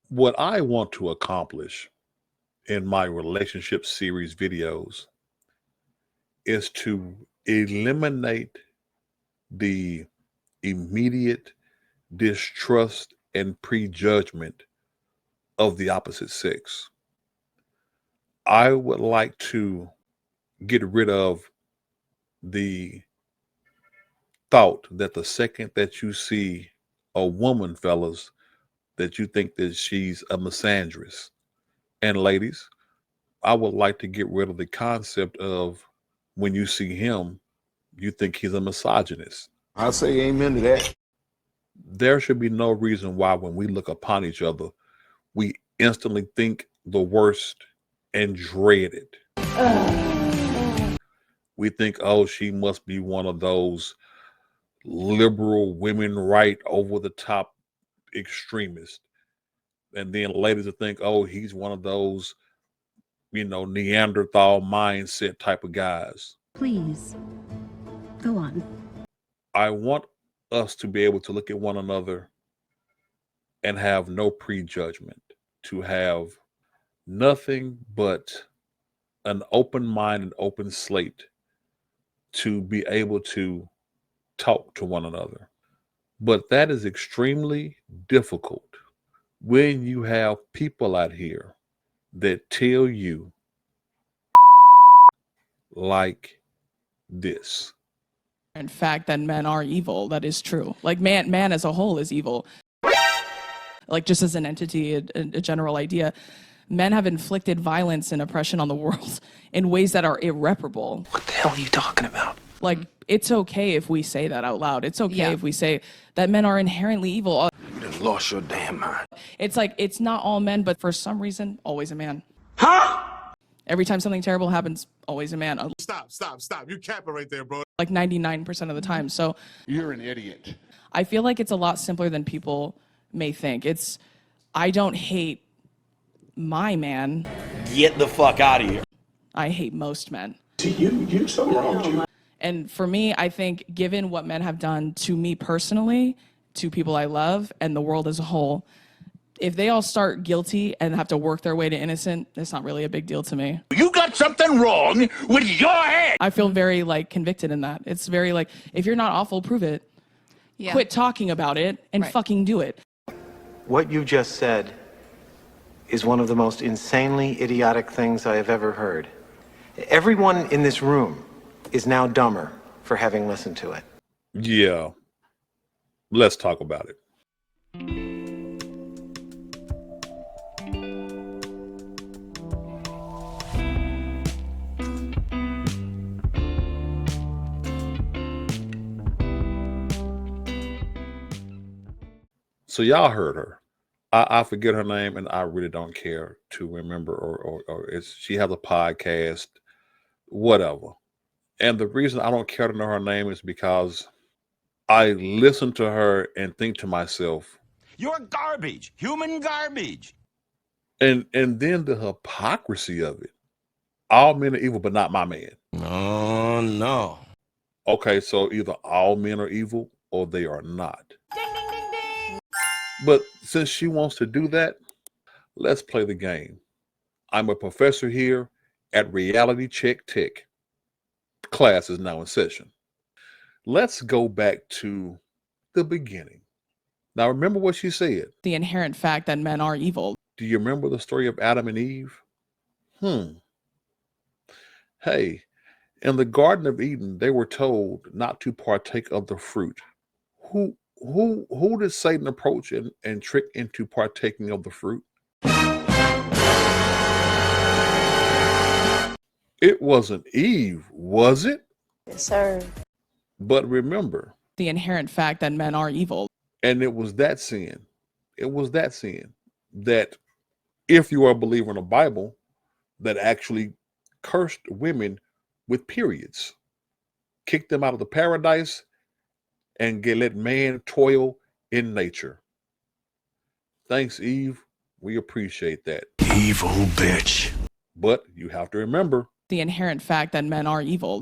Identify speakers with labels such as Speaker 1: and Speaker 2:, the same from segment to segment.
Speaker 1: What I want to accomplish in my relationship series videos is to eliminate the immediate distrust and prejudgment of the opposite sex. I would like to get rid of the thought that the second that you see a woman, fellas, that you think that she's a misandrist. And ladies, I would like to get rid of the concept of when you see him, you think he's a misogynist.
Speaker 2: I'll say amen to that.
Speaker 1: There should be no reason why, when we look upon each other, we instantly think the worst and dread it. We think, oh, she must be one of those liberal women right over the top extremists. And then ladies will think, oh, he's one of those, Neanderthal mindset type of guys.
Speaker 3: Please, go on.
Speaker 1: I want us to be able to look at one another and have no prejudgment, to have nothing but an open mind and open slate to be able to talk to one another. But that is extremely difficult when you have people out here that tell you like this.
Speaker 4: In fact, that men are evil. That is true. Like man as a whole is evil. Like just as an entity, a general idea, men have inflicted violence and oppression on the world in ways that are irreparable.
Speaker 5: What the hell are you talking about?
Speaker 4: Like, it's okay if we say that out loud. It's okay if we say that men are inherently evil.
Speaker 2: You done lost your damn mind.
Speaker 4: It's like, it's not all men, but for some reason, always a man.
Speaker 2: Huh?
Speaker 4: Every time something terrible happens, always a man.
Speaker 6: Stop. You capping right there, bro.
Speaker 4: Like 99% of the time. So
Speaker 2: You're an idiot.
Speaker 4: I feel like it's a lot simpler than people may think. I don't hate my man.
Speaker 5: Get the fuck out of here.
Speaker 4: I hate most men.
Speaker 2: See, you something wrong with you.
Speaker 4: And for me, I think given what men have done to me personally, to people I love, and the world as a whole, if they all start guilty and have to work their way to innocent, it's not really a big deal to me.
Speaker 2: You got something wrong with your head.
Speaker 4: I feel very convicted in that. It's very if you're not awful, prove it.
Speaker 7: Yeah.
Speaker 4: Quit talking about it and fucking do it.
Speaker 8: What you just said is one of the most insanely idiotic things I have ever heard. Everyone in this room is now dumber for having listened to it.
Speaker 1: Yeah. Let's talk about it. So y'all heard her. I forget her name, and I really don't care to remember, or she has a podcast, whatever. And the reason I don't care to know her name is because I listen to her and think to myself,
Speaker 6: You're garbage. Human garbage.
Speaker 1: and then the hypocrisy of it. All men are evil, but not my man.
Speaker 2: Oh, no.
Speaker 1: Okay, so either all men are evil or they are not. But since she wants to do that, let's play the game. I'm a professor here at Reality Check Tech. Class is now in session. Let's go back to the beginning. Now, remember what she said.
Speaker 4: The inherent fact that men are evil.
Speaker 1: Do you remember the story of Adam and Eve? Hey, in the Garden of Eden, they were told not to partake of the fruit. Who did Satan approach and trick into partaking of the fruit? It wasn't Eve, was it?
Speaker 7: Yes, sir.
Speaker 1: But remember,
Speaker 4: The inherent fact that men are evil.
Speaker 1: and it was that sin. It was that sin that, if you are a believer in the Bible, that actually cursed women with periods, kicked them out of the paradise, and let man toil in nature. Thanks, Eve. We appreciate that.
Speaker 2: Evil bitch.
Speaker 1: But you have to remember,
Speaker 4: The inherent fact that men are evil.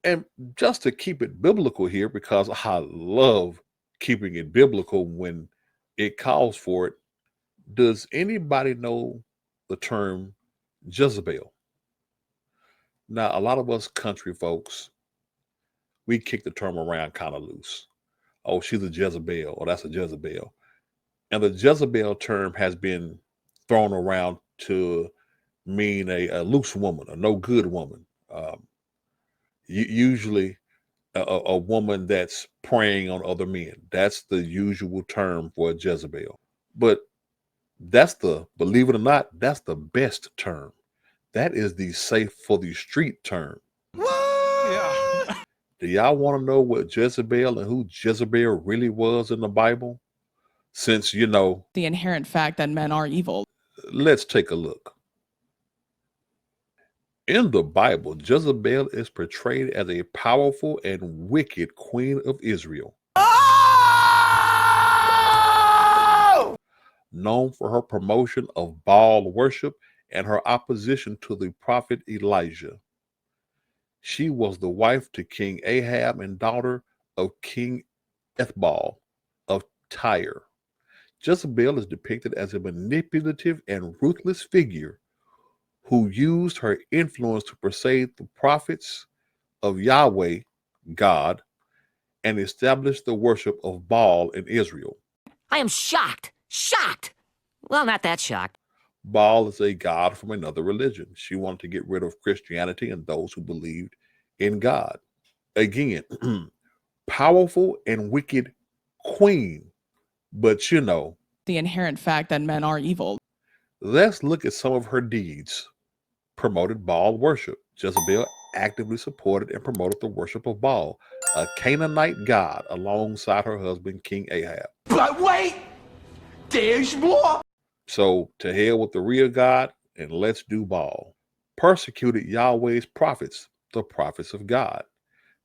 Speaker 1: and just to keep it biblical here, because I love keeping it biblical when it calls for it, Does anybody know the term Jezebel? Now, a lot of us country folks, we kick the term around kind of loose. Oh, she's a Jezebel, or that's a Jezebel. And the Jezebel term has been thrown around to mean a loose woman, a no good woman. Usually a woman that's preying on other men. That's the usual term for a Jezebel. But believe it or not, that's the best term. That is the safe for the street term.
Speaker 2: Yeah.
Speaker 1: Do y'all want to know what Jezebel and who Jezebel really was in the Bible? Since,
Speaker 4: The inherent fact that men are evil.
Speaker 1: let's take a look. In the Bible, Jezebel is portrayed as a powerful and wicked queen of Israel, known for her promotion of Baal worship and her opposition to the prophet Elijah. She was the wife to King Ahab and daughter of King Ethbaal of Tyre. Jezebel is depicted as a manipulative and ruthless figure who used her influence to persuade the prophets of Yahweh, God, and establish the worship of Baal in Israel.
Speaker 7: I am shocked. Shocked. Well, not that shocked.
Speaker 1: Baal is a god from another religion. She wanted to get rid of Christianity and those who believed in God. Again, powerful and wicked queen, but
Speaker 4: The inherent fact that men are evil.
Speaker 1: Let's look at some of her deeds. Promoted Baal worship. Jezebel actively supported and promoted the worship of Baal, a Canaanite god, alongside her husband, King Ahab.
Speaker 2: But wait, there's more.
Speaker 1: So, to hell with the real God, and let's do Baal. Persecuted Yahweh's prophets, the prophets of God.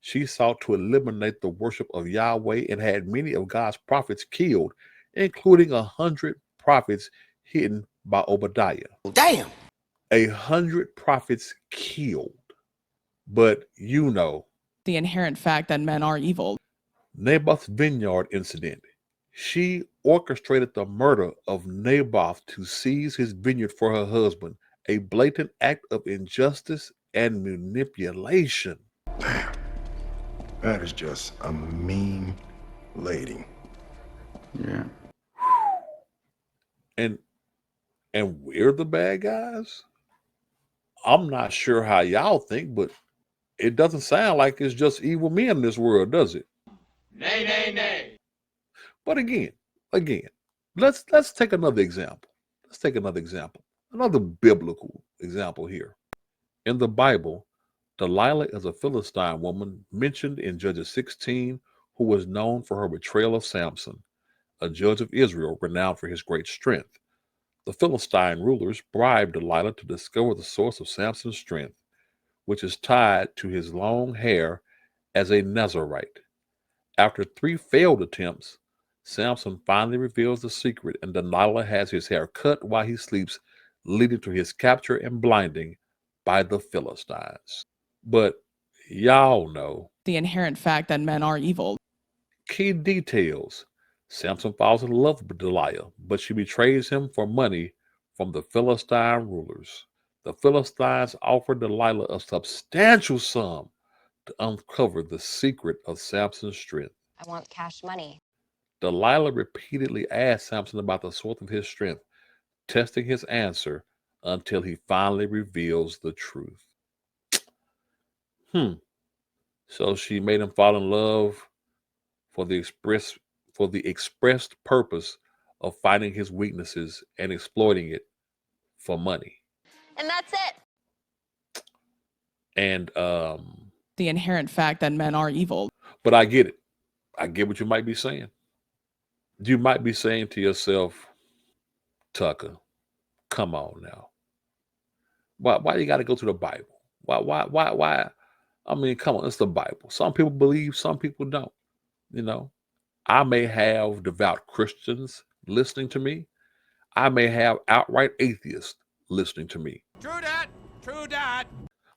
Speaker 1: She sought to eliminate the worship of Yahweh and had many of God's prophets killed, including 100 prophets hidden by Obadiah.
Speaker 2: Damn.
Speaker 1: 100 prophets killed. But
Speaker 4: The inherent fact that men are evil.
Speaker 1: Naboth's vineyard incident. She orchestrated the murder of Naboth to seize his vineyard for her husband, a blatant act of injustice and manipulation.
Speaker 9: Damn. That is just a mean lady.
Speaker 2: Yeah.
Speaker 1: And we're the bad guys? I'm not sure how y'all think, but it doesn't sound like it's just evil men in this world, does it?
Speaker 6: Nay, nay, nay.
Speaker 1: But again, let's take another example. Another biblical example here. In the Bible, Delilah is a Philistine woman mentioned in Judges 16 who was known for her betrayal of Samson, a judge of Israel renowned for his great strength. The Philistine rulers bribed Delilah to discover the source of Samson's strength, which is tied to his long hair as a Nazarite. After 3 failed attempts, Samson finally reveals the secret, and Delilah has his hair cut while he sleeps, leading to his capture and blinding by the Philistines. But y'all know
Speaker 4: The inherent fact that men are evil.
Speaker 1: key details. Samson falls in love with Delilah, but she betrays him for money from the Philistine rulers. The Philistines offer Delilah a substantial sum to uncover the secret of Samson's strength.
Speaker 10: I want cash money.
Speaker 1: Delilah repeatedly asks Samson about the source of his strength, testing his answer until he finally reveals the truth. So she made him fall in love for the expressed purpose of finding his weaknesses and exploiting it for money.
Speaker 10: And that's it.
Speaker 1: And
Speaker 4: The inherent fact that men are evil.
Speaker 1: but I get it. I get what you might be saying. You might be saying to yourself, Tucker, come on now. Why you got to go to the Bible? Why? I mean, come on, it's the Bible. Some people believe, some people don't. I may have devout Christians listening to me. I may have outright atheists listening to me.
Speaker 6: True that. True that.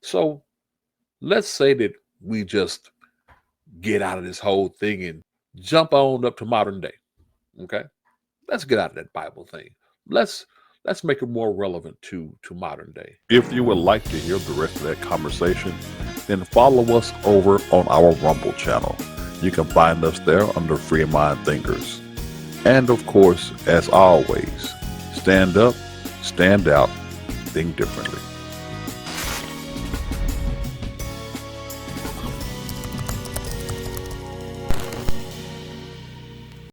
Speaker 1: So let's say that we just get out of this whole thing and jump on up to modern day. Okay? Let's get out of that Bible thing. let's make it more relevant to modern day. If you would like to hear the rest of that conversation, then follow us over on our Rumble channel. You can find us there under Free Mind Thinkers. And of course, as always, stand up, stand out, think differently.